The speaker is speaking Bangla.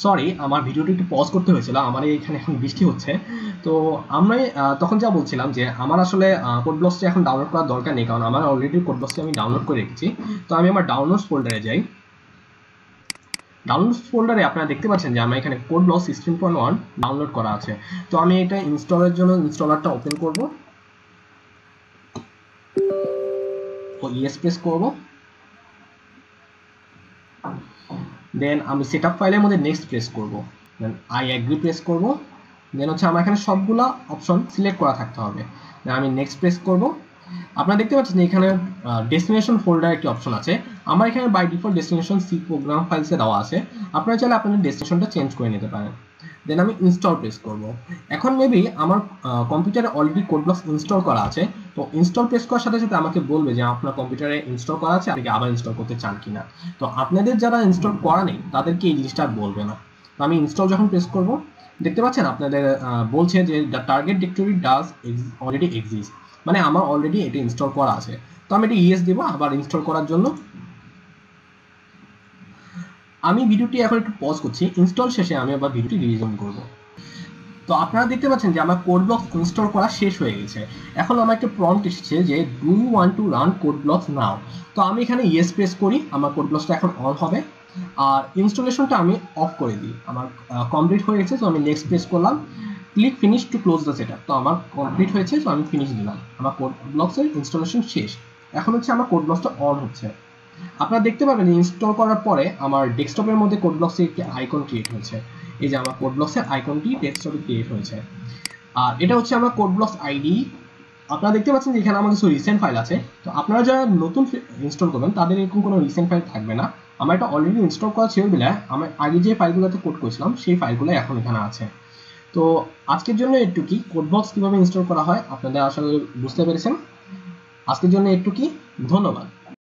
সরি, আমার ভিডিওটা একটু পজ করতে হয়েছিল, আমার এখানে এখন বৃষ্টি হচ্ছে। তো আমি তখন যা বলছিলাম যে আমার আসলে কোড ব্লকসটা এখন ডাউনলোড করার দরকার নেই, কারণ আমার অলরেডি কোড ব্লকসটা আমি ডাউনলোড করে রেখেছি। তো আমি আমার ডাউনলোডস ফোল্ডারে যাই। ডাউনলোডস ফোল্ডারে আপনারা দেখতে পাচ্ছেন যে আমার এখানে কোড ব্লকস 16.1 ডাউনলোড করা আছে। তো আমি এটা ইনস্টলের জন্য ইনস্টলারটা ওপেন করব ও ইয়েস প্রেস করব। দেন আমি সেটআপ ফাইলের মধ্যে নেক্সট প্রেস করব, দেন আই এগ্রি প্রেস করব। দেন হচ্ছে আমার এখানে সবগুলা অপশন সিলেক্ট করা থাকতে হবে। দেন আমি নেক্সট প্রেস করব। আপনারা দেখতে পাচ্ছেন যে এখানে ডেস্টিনেশন ফোল্ডার একটি অপশন আছে। আমার এখানে by default destination C program ফাইলসে দেওয়া আছে। আপনারা চাইলে আপনাদের ডেস্টিনেশনটা চেঞ্জ করে নিতে পারেন। দেন আমি ইনস্টল প্রেস করব। এখন মেবি আমার কম্পিউটারে অলরেডি কোড ব্লকস ইনস্টল করা আছে। তো ইনস্টল প্রেস করার সাথে সাথে আমাকে বলবে যে আপনার কম্পিউটারে ইনস্টল করা আছে, আপনি আবার ইনস্টল করতে চান কিনা। তো আপনাদের যারা ইনস্টল করা নেই তাদেরকে এই জিনিসটা আর বলবে না। তো আমি ইনস্টল যখন প্রেস করব, দেখতে পাচ্ছেন আপনাদের বলছে যে the target directory does already exist, মানে আমার অলরেডি এটা ইনস্টল করা আছে। তো আমি এটা ইয়েস দেব আবার ইনস্টল করার জন্য। আমি ভিডিওটি এখন একটু পজ করছি, ইনস্টল শেষে আমি আবার ভিডিওটি রিভিশন করব। তো আপনারা দেখতে পাচ্ছেন যে আমার কোড ব্লকস ইনস্টল করা শেষ হয়ে গেছে। এখন আমার একটা প্রম্পট এসেছে যে do you want to run code blocks now. তো আমি এখানে ইয়েস প্রেস করি, আমার কোড ব্লকসটা এখন অন হবে। আর ইনস্টলেশনটা আমি অফ করে দিই। আমার কমপ্লিট হয়ে গেছে, তো আমি নেক্সট প্রেস করলাম। Click finish to close the setup. তো আমার কমপ্লিট হয়েছে, তো আমি ফিনিশ দিলাম। আমার কোড ব্লকসের ইনস্টলেশন শেষ। এখন হচ্ছে আমার কোড ব্লকসটা অন হচ্ছে। আপনারা দেখতে পাবেন ইনস্টল করার পরে আমার ডেস্কটপের মধ্যে কোড ব্লকসের একটি আইকন ক্রিয়েট হয়েছে। এই যে আমার কোড ব্লকসের আইকনটি ডেস্কটপে ক্রিয়েট হয়েছে। আর এটা হচ্ছে আমার কোড ব্লকস আইডি। আপনারা দেখতে পাচ্ছেন যে এখানে আমার কিছু রিসেন্ট ফাইল আছে। তো আপনারা যারা নতুন ইনস্টল করবেন তাদের এরকম কোনো রিসেন্ট ফাইল থাকবে না। আমার এটা অলরেডি ইনস্টল করা ছিল বলে আমি আগে যে ফাইলগুলোতে কোড করেছিলাম সেই ফাইলগুলো এখন এখানে আছে। তো আজকের জন্য এটুকুই। কোড ব্লকস কীভাবে ইনস্টল করা হয় আপনাদের আশা করি বুঝতে পেরেছেন। আজকের জন্য এটুকুই, ধন্যবাদ।